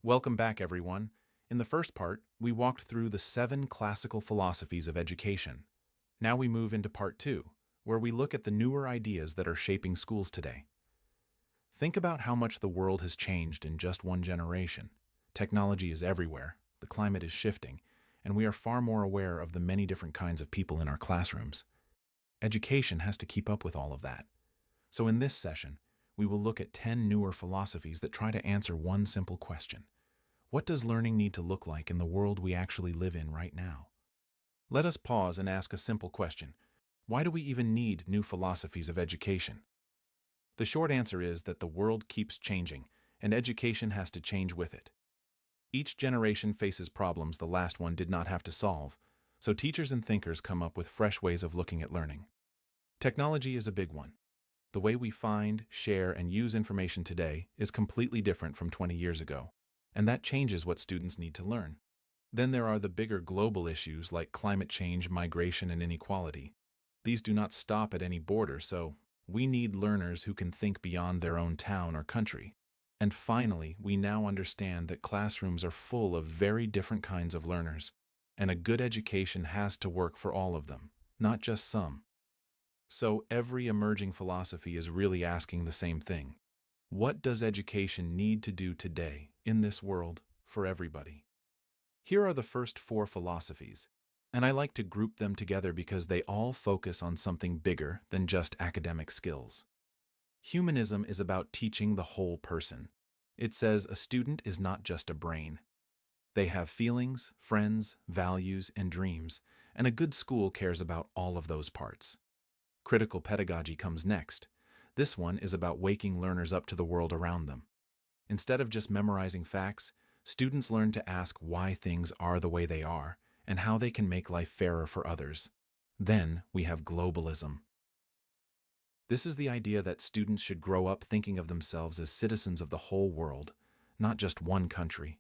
Welcome back, everyone. In the first part, we walked through the 7 classical philosophies of education. Now we move into part 2, where we look at the newer ideas that are shaping schools today. Think about how much the world has changed in just one generation. Technology is everywhere, the climate is shifting, and we are far more aware of the many different kinds of people in our classrooms. Education has to keep up with all of that. So in this session, we will look at 10 newer philosophies that try to answer one simple question. What does learning need to look like in the world we actually live in right now? Let us pause and ask a simple question. Why do we even need new philosophies of education? The short answer is that the world keeps changing, and education has to change with it. Each generation faces problems the last one did not have to solve, so teachers and thinkers come up with fresh ways of looking at learning. Technology is a big one. The way we find, share, and use information today is completely different from 20 years ago, and that changes what students need to learn. Then there are the bigger global issues like climate change, migration, and inequality. These do not stop at any border, so we need learners who can think beyond their own town or country. And finally, we now understand that classrooms are full of very different kinds of learners, and a good education has to work for all of them, not just some. So every emerging philosophy is really asking the same thing. What does education need to do today, in this world, for everybody? Here are the first 4 philosophies, and I like to group them together because they all focus on something bigger than just academic skills. Humanism is about teaching the whole person. It says a student is not just a brain. They have feelings, friends, values, and dreams, and a good school cares about all of those parts. Critical pedagogy comes next. This one is about waking learners up to the world around them. Instead of just memorizing facts, students learn to ask why things are the way they are and how they can make life fairer for others. Then we have globalism. This is the idea that students should grow up thinking of themselves as citizens of the whole world, not just one country.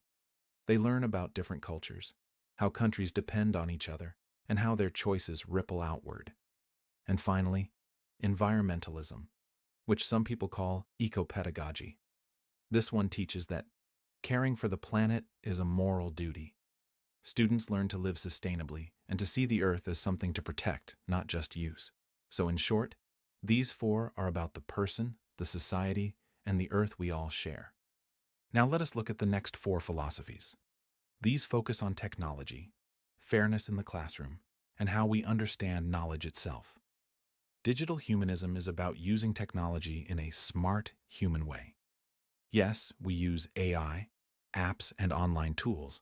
They learn about different cultures, how countries depend on each other, and how their choices ripple outward. And finally, environmentalism, which some people call ecopedagogy. This one teaches that caring for the planet is a moral duty. Students learn to live sustainably and to see the earth as something to protect, not just use. So in short, these 4 are about the person, the society, and the earth we all share. Now let us look at the next 4 philosophies. These focus on technology, fairness in the classroom, and how we understand knowledge itself. Digital humanism is about using technology in a smart, human way. Yes, we use AI, apps, and online tools,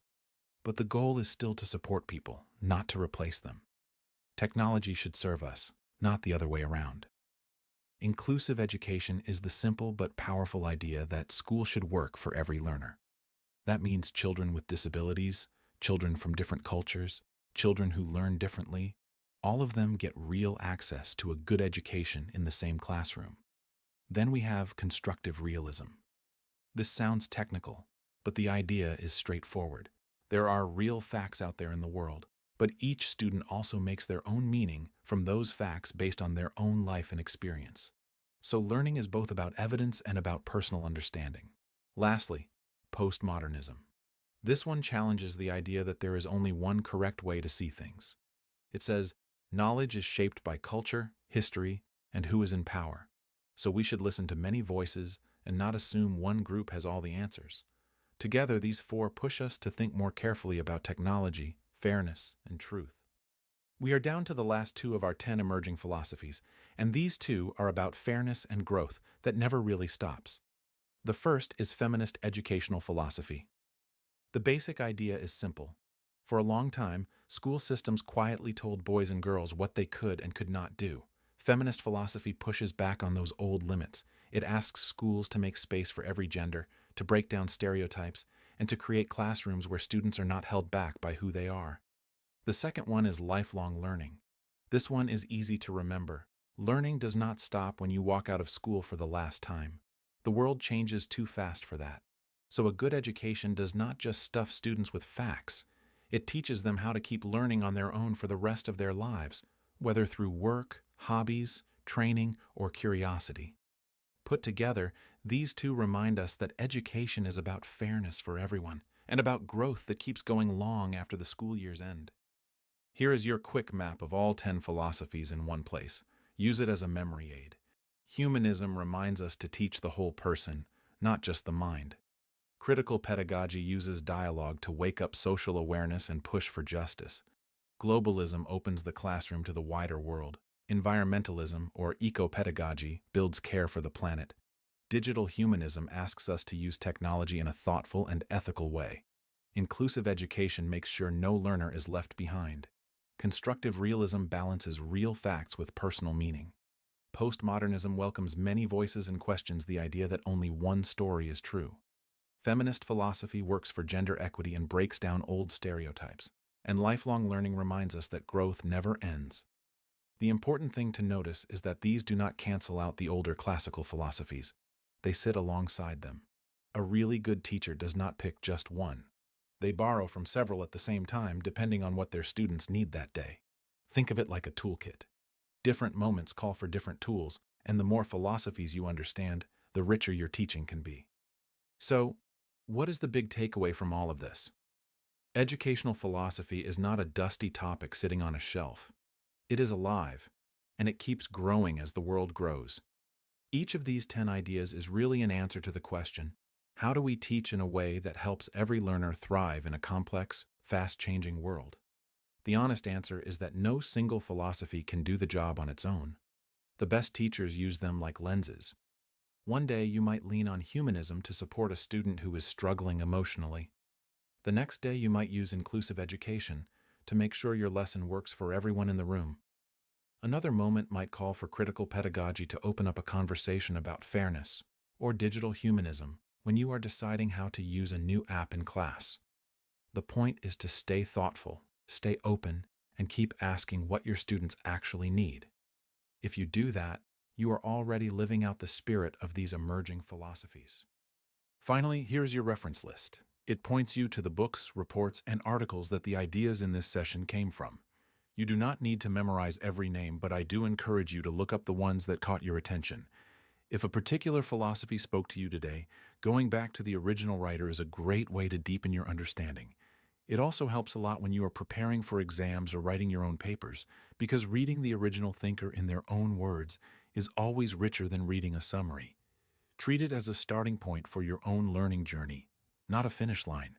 but the goal is still to support people, not to replace them. Technology should serve us, not the other way around. Inclusive education is the simple but powerful idea that school should work for every learner. That means children with disabilities, children from different cultures, children who learn differently, all of them get real access to a good education in the same classroom. Then we have constructive realism. This sounds technical, but the idea is straightforward. There are real facts out there in the world, but each student also makes their own meaning from those facts based on their own life and experience. So learning is both about evidence and about personal understanding. Lastly, postmodernism. This one challenges the idea that there is only one correct way to see things. It says, knowledge is shaped by culture, history, and who is in power. So we should listen to many voices and not assume one group has all the answers. Together, these 4 push us to think more carefully about technology, fairness, and truth. We are down to the last 2 of our 10 emerging philosophies, and these 2 are about fairness and growth that never really stops. The first is feminist educational philosophy. The basic idea is simple. For a long time, school systems quietly told boys and girls what they could and could not do. Feminist philosophy pushes back on those old limits. It asks schools to make space for every gender, to break down stereotypes, and to create classrooms where students are not held back by who they are. The second one is lifelong learning. This one is easy to remember. Learning does not stop when you walk out of school for the last time. The world changes too fast for that. So a good education does not just stuff students with facts. It teaches them how to keep learning on their own for the rest of their lives, whether through work, hobbies, training, or curiosity. Put together, These two remind us that education is about fairness for everyone and about growth that keeps going long after the school year's end. Here is your quick map of all 10 philosophies in one place. Use it as a memory aid. Humanism reminds us to teach the whole person, not just the mind. Critical pedagogy uses dialogue to wake up social awareness and push for justice. Globalism opens the classroom to the wider world. Environmentalism, or ecopedagogy, builds care for the planet. Digital humanism asks us to use technology in a thoughtful and ethical way. Inclusive education makes sure no learner is left behind. Constructive realism balances real facts with personal meaning. Postmodernism welcomes many voices and questions the idea that only one story is true. Feminist philosophy works for gender equity and breaks down old stereotypes. And lifelong learning reminds us that growth never ends. The important thing to notice is that these do not cancel out the older classical philosophies. They sit alongside them. A really good teacher does not pick just one. They borrow from several at the same time, depending on what their students need that day. Think of it like a toolkit. Different moments call for different tools, and the more philosophies you understand, the richer your teaching can be. So, what is the big takeaway from all of this? Educational philosophy is not a dusty topic sitting on a shelf. It is alive, and it keeps growing as the world grows. Each of these 10 ideas is really an answer to the question, how do we teach in a way that helps every learner thrive in a complex, fast-changing world? The honest answer is that no single philosophy can do the job on its own. The best teachers use them like lenses. One day you might lean on humanism to support a student who is struggling emotionally. The next day you might use inclusive education to make sure your lesson works for everyone in the room. Another moment might call for critical pedagogy to open up a conversation about fairness, or digital humanism when you are deciding how to use a new app in class. The point is to stay thoughtful, stay open, and keep asking what your students actually need. If you do that, you are already living out the spirit of these emerging philosophies. Finally, here's your reference list. It points you to the books, reports, and articles that the ideas in this session came from. You do not need to memorize every name, but I do encourage you to look up the ones that caught your attention. If a particular philosophy spoke to you today, going back to the original writer is a great way to deepen your understanding. It also helps a lot when you are preparing for exams or writing your own papers, because reading the original thinker in their own words is always richer than reading a summary. Treat it as a starting point for your own learning journey, not a finish line.